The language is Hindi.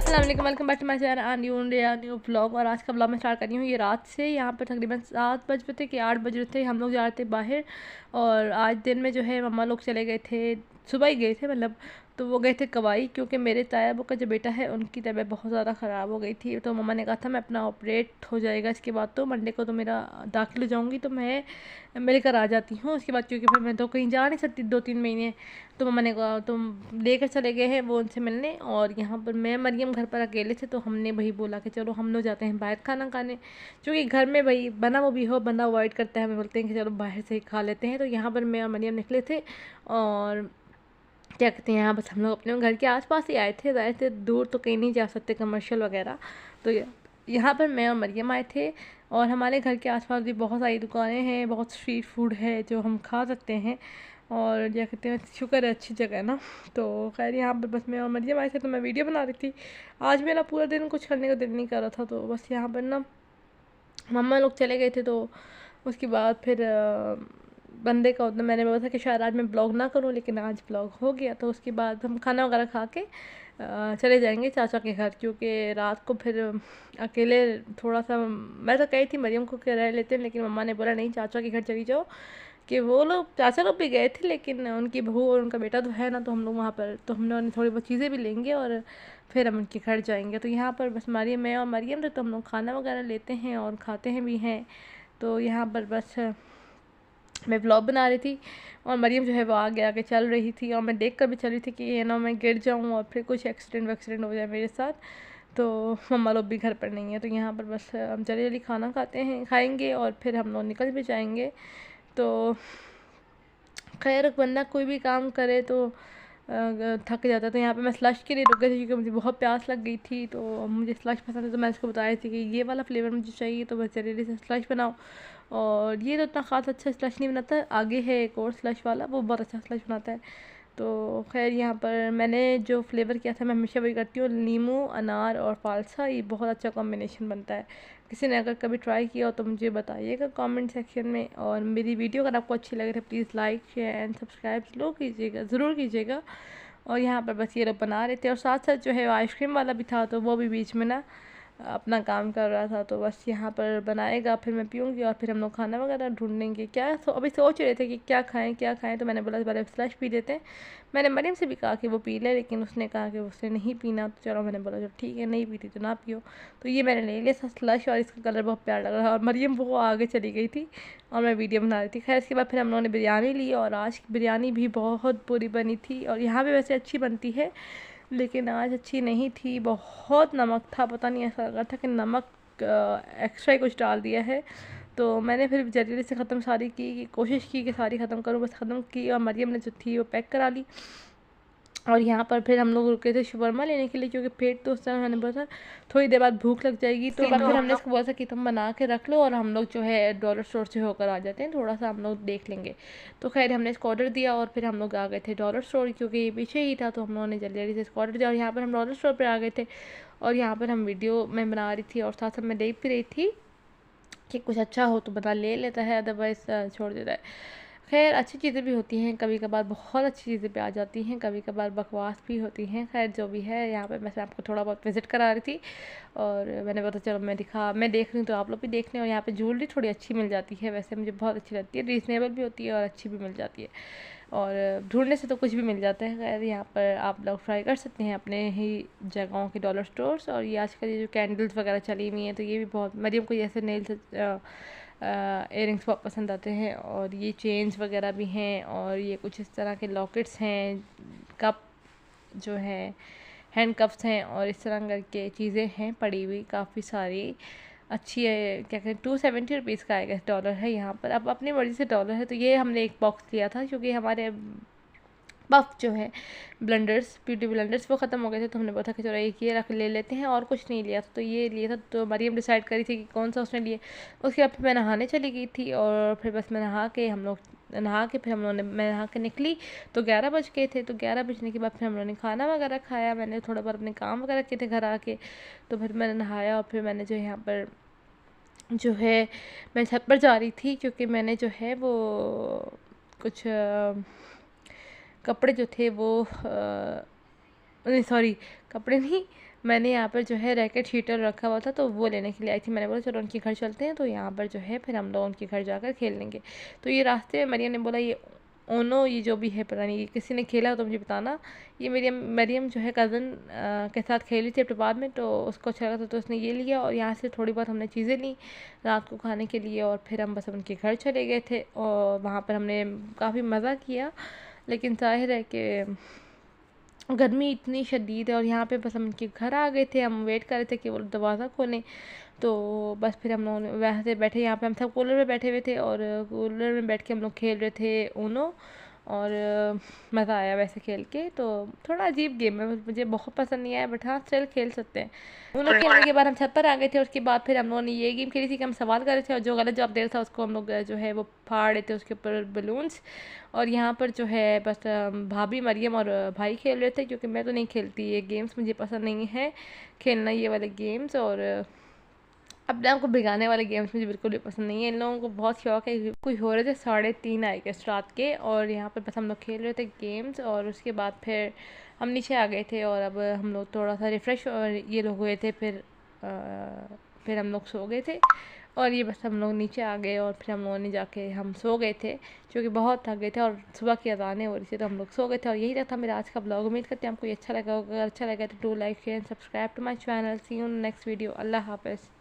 अस्सलाम वालेकुम, welcome back to my channel new vlog. और आज का व्लॉग मैं स्टार्ट कर रही हूँ ये रात से। यहाँ पर तकरीबन 7 बज रहे थे कि 8 बज रहे थे, हम लोग जा रहे थे बाहर। और आज दिन में जो है मम्मा लोग चले गए थे, सुबह ही गए थे मतलब। तो वो गए थे कवाई, क्योंकि मेरे तायाबू का जो बेटा है उनकी तबीयत बहुत ज़्यादा ख़राब हो गई थी। तो मम्मा ने कहा था मैं अपना ऑपरेट हो जाएगा इसके बाद तो मंडे को तो मेरा दाखिल हो जाऊँगी, तो मैं मेरे घर आ जाती हूँ उसके बाद, क्योंकि फिर मैं तो कहीं जा नहीं सकती 2-3 महीने। तो मम्मा ने कहा तुम लेकर चले गए हैं वो उनसे मिलने। और यहाँ पर मैं मरियम घर पर अकेले थे, तो हमने वही बोला कि चलो हम लोग जाते हैं बाहर खाना खाने, क्योंकि घर में भाई बना वो भी हो बंदा अवॉइड करता है। हमें बोलते हैं कि चलो बाहर से ही खा लेते हैं। तो यहाँ पर मैं और मरियम निकले थे, और क्या कहते हैं, यहाँ बस हम लोग अपने घर के आसपास ही आए थे, ज़्यादा से दूर तो कहीं नहीं जा सकते कमर्शियल वगैरह। तो यहाँ पर मैं और मरियम आए थे। और हमारे घर के आसपास भी बहुत सारी दुकानें हैं, बहुत स्ट्रीट फूड है जो हम खा सकते हैं। और क्या कहते हैं, शुक्र है अच्छी जगह है ना। तो खैर यहाँ पर बस मैं और मरियम आए थे, तो मैं वीडियो बना रही थी। आज मेरा पूरा दिन कुछ करने का दिल नहीं कर रहा था, तो बस यहाँ पर ना मम्मा लोग चले गए थे। तो उसके बाद फिर बंदे का उतना मैंने बोला था कि शायद आज मैं ब्लॉग ना करूं, लेकिन आज ब्लॉग हो गया। तो उसके बाद हम खाना वगैरह खा के चले जाएंगे चाचा के घर, क्योंकि रात को फिर अकेले थोड़ा सा, मैं तो कही थी मरियम को कि रह लेते हैं, लेकिन मम्मा ने बोला नहीं चाचा के घर चली जाओ। कि वो लोग चाचा लोग भी गए थे, लेकिन उनकी बहू और उनका बेटा तो है ना, तो हम लोग वहाँ पर तो हमने थोड़ी बहुत चीज़ें भी लेंगे और फिर हम उनके घर जाएंगे। तो यहाँ पर बस मैं और मरियम थे, तो हम लोग खाना वगैरह लेते हैं और खाते हैं भी हैं। तो यहाँ पर बस मैं व्लॉग बना रही थी, और मरियम जो है वो आगे आगे चल रही थी, और मैं देख कर भी चल रही थी कि ये ना मैं गिर जाऊँ और फिर कुछ एक्सीडेंट वैक्सीडेंट हो जाए मेरे साथ। तो मम्मा लोग भी घर पर नहीं है, तो यहाँ पर बस हम जल्दी जल्दी खाना खाएंगे और फिर हम लोग निकल भी जाएंगे। तो खैर बंदा कोई भी काम करे तो थक जाता है। तो यहाँ पे मैं स्लश के लिए रुक गई थी, क्योंकि मुझे बहुत प्यास लग गई थी। तो मुझे स्लश पसंद है, तो मैं इसको बताई थी कि ये वाला फ्लेवर मुझे चाहिए, तो बस जल्दी से स्लश बनाओ। और ये तो इतना ख़ास अच्छा स्लश नहीं बनाता, आगे है एक और स्लश वाला, वो बहुत अच्छा स्लश बनाता है। तो खैर यहाँ पर मैंने जो फ्लेवर किया था, मैं हमेशा वही करती हूँ, नींबू अनार और फालसा, ये बहुत अच्छा कॉम्बिनेशन बनता है। किसी ने अगर कभी ट्राई किया हो तो मुझे बताइएगा कमेंट सेक्शन में। और मेरी वीडियो अगर आपको अच्छी लगे तो please like share and subscribe ज़रूर कीजिएगा। और यहाँ पर बस ये लोग बना रहे थे, और साथ साथ जो है आइसक्रीम वाला भी था, तो वो भी बीच में ना अपना काम कर रहा था। तो बस यहाँ पर बनाएगा, फिर मैं पीऊँगी, और फिर हम लोग खाना वगैरह ढूंढेंगे क्या। तो अभी सोच रहे थे कि क्या खाएं, तो मैंने बोला पहले स्लश पी लेते हैं। मैंने मरीम से भी कहा कि वो पी ले, लेकिन उसने कहा कि उसने नहीं पीना। तो चलो मैंने बोला चलो ठीक है, नहीं पीती तो ना पियो। तो ये मैंने ले लिया स्लश, और इसका कलर बहुत प्यारा लग रहा है। और मरीम वो आगे चली गई थी और मैं वीडियो बना रही थी। खैर इसके बाद फिर हम लोगों ने बिरयानी ली, और आज की बिरयानी भी बहुत बुरी बनी थी। और यहाँ भी वैसे अच्छी बनती है, लेकिन आज अच्छी नहीं थी, बहुत नमक था। पता नहीं, ऐसा लग रहा था कि नमक एक्स्ट्रा ही कुछ डाल दिया है। तो मैंने फिर जल्दी से ख़त्म सारी की कोशिश की कि सारी ख़त्म करूँ, बस ख़त्म की, और मरियम ने जो थी वो पैक करा ली। और यहाँ पर फिर हम लोग रुके थे शवरमा लेने के लिए, क्योंकि पेट तो उस समय मैंने बोला था थोड़ी देर बाद भूख लग जाएगी। तो फिर हमने इसको बोला था कि तुम बना के रख लो, और हम लोग जो है डॉलर स्टोर से होकर आ जाते हैं, थोड़ा सा हम लोग देख लेंगे। तो खैर हमने इसको ऑर्डर दिया, और फिर हम लोग आ गए थे डॉलर स्टोर, क्योंकि ये पीछे ही था। तो हम लोगों ने जल्दी जल्दी से इसको ऑर्डर दिया, और यहाँ पर हम डॉलर स्टोर पर आ गए थे। और यहाँ पर हम वीडियो में बना रही थी, और साथ साथ मैं देख भी रही थी कि कुछ अच्छा हो तो बंदा ले लेता है, अदरवाइज़ छोड़ देता है। खैर अच्छी चीज़ें भी होती हैं, कभी कभार बहुत अच्छी चीज़ें भी आ जाती हैं, कभी कभार बकवास भी होती हैं। खैर जो भी है, यहाँ पे मैं आपको थोड़ा बहुत विज़िट करा रही थी, और मैंने बोला चलो मैं देख रही हूँ तो आप लोग भी देख लें। और यहाँ पे ज्वेलरी थोड़ी अच्छी मिल जाती है, वैसे मुझे बहुत अच्छी लगती है, रीज़नेबल भी होती है और अच्छी भी मिल जाती है। और ढूंढने से तो कुछ भी मिल जाता है। खैर यहाँ पर आप लोग ट्राई कर सकते हैं अपने ही जगहों के डॉलर स्टोर्स। और ये आजकल ये जो कैंडल्स वगैरह चली हुई हैं, तो ये भी बहुत, मरियम को जैसे नेल्स इयरिंग्स बहुत पसंद आते हैं, और ये चेन्स वगैरह भी हैं, और ये कुछ इस तरह के लॉकेट्स हैं, कप जो है हैंड कप्स हैं, और इस तरह करके चीज़ें हैं पड़ी हुई काफ़ी सारी। अच्छी है, क्या कहते हैं, 270 रुपीज़ का आएगा डॉलर है यहाँ पर। अब अपनी मर्ज़ी से डॉलर है। तो ये हमने एक बॉक्स लिया था, क्योंकि हमारे पफ जो है ब्लेंडर्स, ब्यूटी ब्लेंडर्स, वो ख़त्म हो गए थे। तो हमने बोला था कि चलो एक ये रख ले लेते हैं, और कुछ नहीं लिया था, तो ये लिया था। तो मरियम डिसाइड करी थी कि कौन सा उसने लिए। उसके बाद फिर मैं नहाने चली गई थी, और फिर बस मैं नहा के फिर हम लोगों ने, मैं नहा के निकली तो 11 बज गए थे। तो 11 बजने के बाद फिर हम लोगों ने खाना वगैरह खाया, मैंने थोड़ा बहुत अपने काम वगैरह किए थे घर आके। तो फिर मैंने नहाया, और फिर मैंने जो यहाँ पर जो है मैं छत पर जा रही थी, क्योंकि मैंने जो है वो कुछ कपड़े जो थे वो नहीं सॉरी, कपड़े नहीं, मैंने यहाँ पर जो है रैकेट हीटर रखा हुआ था तो वो लेने के लिए आई थी। मैंने बोला चलो उनके घर चलते हैं, तो यहाँ पर जो है फिर हम लोग उनके घर जाकर खेल लेंगे। तो ये रास्ते में मरियम ने बोला ये ओनो ये जो भी है पता नहीं, ये किसी ने खेला हो तो मुझे बताना। ये मेरी मरियम जो है कज़न के साथ खेली थी अपने बाद में, तो उसको अच्छा लगा तो उसने ये लिया, और यहाँ से थोड़ी बहुत हमने चीज़ें ली रात को खाने के लिए, और फिर हम बस उनके घर चले गए थे। और वहाँ पर हमने काफ़ी मज़ा किया, लेकिन जाहिर है कि गर्मी इतनी शदीद है, और यहाँ पे बस हम उनके घर आ गए थे। हम वेट कर रहे थे कि वो दरवाज़ा खोलें, तो बस फिर हम लोग वहाँ से बैठे, यहाँ पे हम सब कूलर में बैठे हुए थे, और कूलर में बैठ के हम लोग खेल रहे थे ऊनो, और मज़ा आया वैसे खेल के। तो थोड़ा अजीब गेम है, मुझे बहुत पसंद नहीं आया, बट हाँ चल खेल सकते हैं। ऊनो खेलने के बाद हम छत पर आ गए थे। उसके बाद फिर हम लोगों ने ये गेम खेली थी कि हम सवाल कर रहे थे, और जो गलत जवाब दे रहा था उसको हम लोग जो है वो फाड़ रहे थे उसके ऊपर बलून्स। और यहाँ पर जो है बस भाभी मरियम और भाई खेल रहे थे, क्योंकि मैं तो नहीं खेलती ये गेम्स, मुझे पसंद नहीं है खेलना ये वाले गेम्स। और अपने आप को भिगाने वाले गेम्स मुझे बिल्कुल भी पसंद नहीं है। इन लोगों को बहुत शौक है। कोई हो रहे थे 3:30 आए गेस्ट रात के, और यहाँ पर बस हम लोग खेल रहे थे गेम्स, और उसके बाद फिर हम नीचे आ गए थे, और अब हम लोग थोड़ा सा रिफ़्रेश और ये लोग हुए थे, फिर हम लोग सो गए थे। और ये बस हम लोग नीचे आ गए, और फिर हम लोगों ने जाके हम सो गए थे, क्योंकि बहुत थक गए थे, और सुबह की अज़ानें हो रही थी, तो हम लोग सो गए थे। और यही था मेरा आज का ब्लॉग। उम्मीद करते हैं आपको ये अच्छा लगा होगा। अगर अच्छा लगा तो do like share and subscribe to my channel. See you next video. अल्लाह हाफ़िज़।